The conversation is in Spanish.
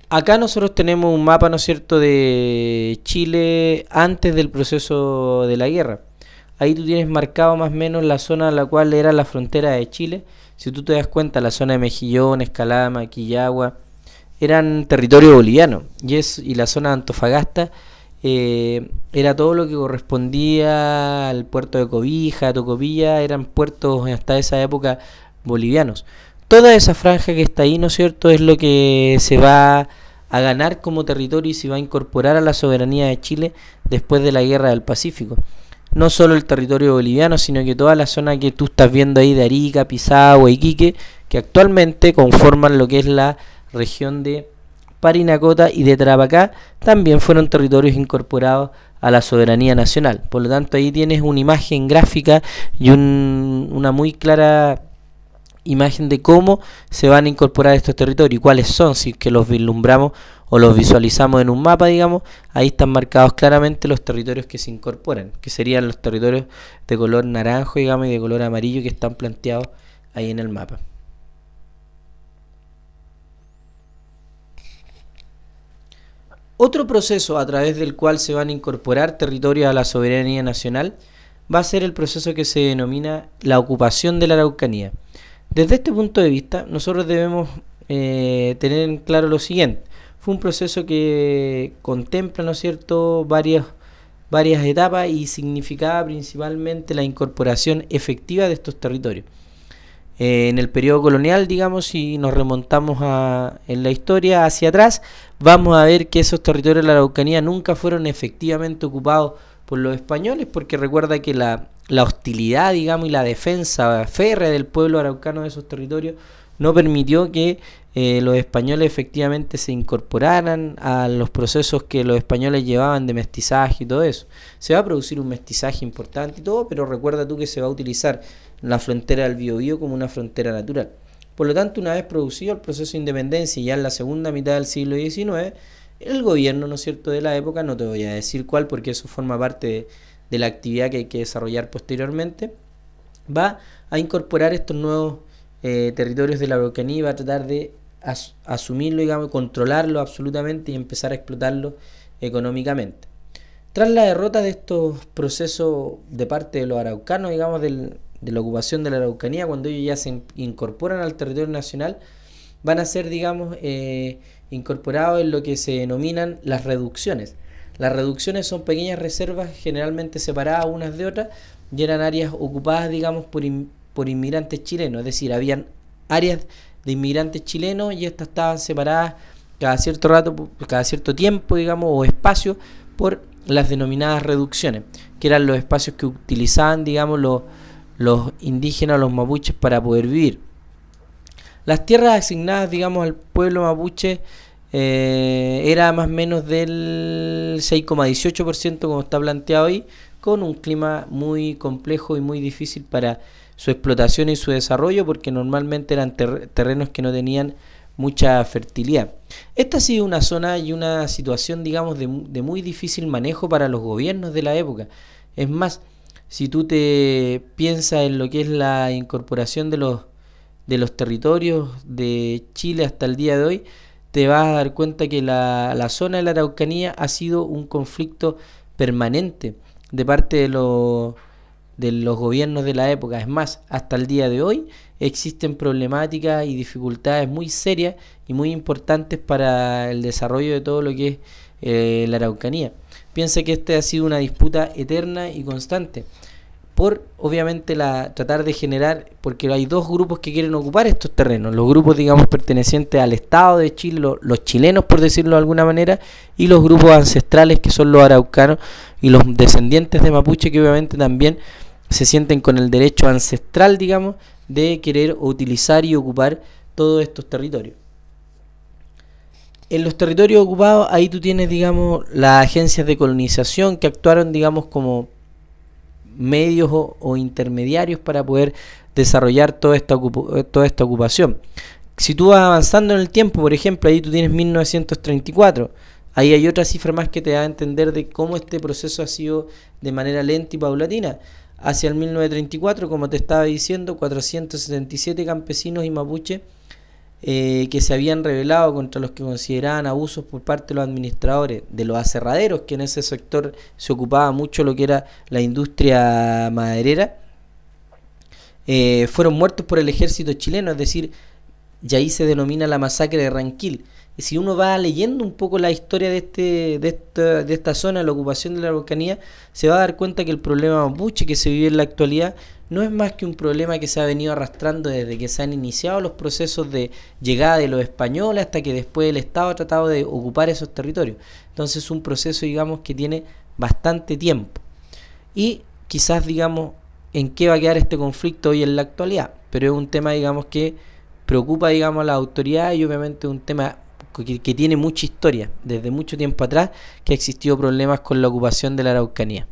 Acá nosotros tenemos un mapa, ¿no es cierto?, de Chile antes del proceso de la guerra. Ahí tú tienes marcado más o menos la zona a la cual era la frontera de Chile. Si tú te das cuenta, la zona de Mejillón, Escalama, Quillagua, eran territorio boliviano. Y la zona de Antofagasta era todo lo que correspondía al puerto de Cobija, Tocopilla, eran puertos hasta esa época bolivianos. Toda esa franja que está ahí, ¿no es cierto?, es lo que se va a ganar como territorio y se va a incorporar a la soberanía de Chile después de la guerra del Pacífico. No solo el territorio boliviano, sino que toda la zona que tú estás viendo ahí de Arica, Pisagua, Iquique, que actualmente conforman lo que es la región de Parinacota y de Tarapacá, también fueron territorios incorporados a la soberanía nacional. Por lo tanto, ahí tienes una imagen gráfica y una muy clara imagen de cómo se van a incorporar estos territorios y cuáles son, si es que los vislumbramos o los visualizamos en un mapa, digamos, ahí están marcados claramente los territorios que se incorporan, que serían los territorios de color naranjo, digamos, y de color amarillo que están planteados ahí en el mapa. Otro proceso a través del cual se van a incorporar territorios a la soberanía nacional va a ser el proceso que se denomina la ocupación de la Araucanía. Desde este punto de vista, nosotros debemos tener en claro lo siguiente. Fue un proceso que contempla, ¿no es cierto?, varias etapas y significaba principalmente la incorporación efectiva de estos territorios. En el periodo colonial, digamos, si nos remontamos en la historia hacia atrás, vamos a ver que esos territorios de la Araucanía nunca fueron efectivamente ocupados por los españoles, porque recuerda que la hostilidad, digamos, y la defensa férrea del pueblo araucano de esos territorios no permitió que los españoles efectivamente se incorporaran a los procesos que los españoles llevaban de mestizaje y todo eso. Se va a producir un mestizaje importante y todo, pero recuerda tú que se va a utilizar la frontera del Biobío como una frontera natural. Por lo tanto, una vez producido el proceso de independencia ya en la segunda mitad del siglo XIX, el gobierno, ¿no es cierto?, de la época, no te voy a decir cuál porque eso forma parte de la actividad que hay que desarrollar posteriormente, va a incorporar estos nuevos territorios de la Araucanía y va a tratar de asumirlo, digamos, controlarlo absolutamente y empezar a explotarlo económicamente. Tras la derrota de estos procesos de parte de los araucanos, digamos, de la ocupación de la Araucanía, cuando ellos ya se incorporan al territorio nacional, van a ser, digamos, incorporados en lo que se denominan las reducciones. Las reducciones son pequeñas reservas generalmente separadas unas de otras y eran áreas ocupadas, digamos, por inmigrantes chilenos, es decir, habían áreas de inmigrantes chilenos y estas estaban separadas cada cierto rato, cada cierto tiempo, digamos, o espacio por las denominadas reducciones, que eran los espacios que utilizaban, digamos, los indígenas, los mapuches, para poder vivir. Las tierras asignadas, digamos, al pueblo mapuche era más o menos del 6,18% como está planteado hoy, con un clima muy complejo y muy difícil para su explotación y su desarrollo, porque normalmente eran terrenos que no tenían mucha fertilidad. Esta ha sido una zona y una situación, digamos, de muy difícil manejo para los gobiernos de la época. Es más, si tú te piensas en lo que es la incorporación de los territorios de Chile hasta el día de hoy, te vas a dar cuenta que la zona de la Araucanía ha sido un conflicto permanente de parte de los gobiernos de la época. Es más, hasta el día de hoy existen problemáticas y dificultades muy serias y muy importantes para el desarrollo de todo lo que es la Araucanía. Piensa que esta ha sido una disputa eterna y constante por, obviamente, tratar de generar, porque hay dos grupos que quieren ocupar estos terrenos, los grupos, digamos, pertenecientes al Estado de Chile, los chilenos, por decirlo de alguna manera, y los grupos ancestrales, que son los araucanos y los descendientes de mapuche, que obviamente también se sienten con el derecho ancestral, digamos, de querer utilizar y ocupar todos estos territorios. En los territorios ocupados, ahí tú tienes, digamos, las agencias de colonización que actuaron, digamos, como medios o intermediarios para poder desarrollar toda esta ocupación. Si tú vas avanzando en el tiempo, por ejemplo, ahí tú tienes 1934, ahí hay otra cifra más que te da a entender de cómo este proceso ha sido de manera lenta y paulatina. Hacia el 1934, como te estaba diciendo, 477 campesinos y mapuche que se habían revelado contra los que consideraban abusos por parte de los administradores, de los aserraderos, que en ese sector se ocupaba mucho lo que era la industria maderera, fueron muertos por el ejército chileno, es decir, y ahí se denomina la masacre de Ranquil. Y si uno va leyendo un poco la historia de esta zona, la ocupación de la Araucanía, se va a dar cuenta que el problema mapuche que se vive en la actualidad no es más que un problema que se ha venido arrastrando desde que se han iniciado los procesos de llegada de los españoles hasta que después el Estado ha tratado de ocupar esos territorios. Entonces es un proceso, digamos, que tiene bastante tiempo. Y quizás, digamos, en qué va a quedar este conflicto hoy en la actualidad. Pero es un tema, digamos, que preocupa, digamos, a la autoridad, y obviamente es un tema que tiene mucha historia, desde mucho tiempo atrás, que ha existido problemas con la ocupación de la Araucanía.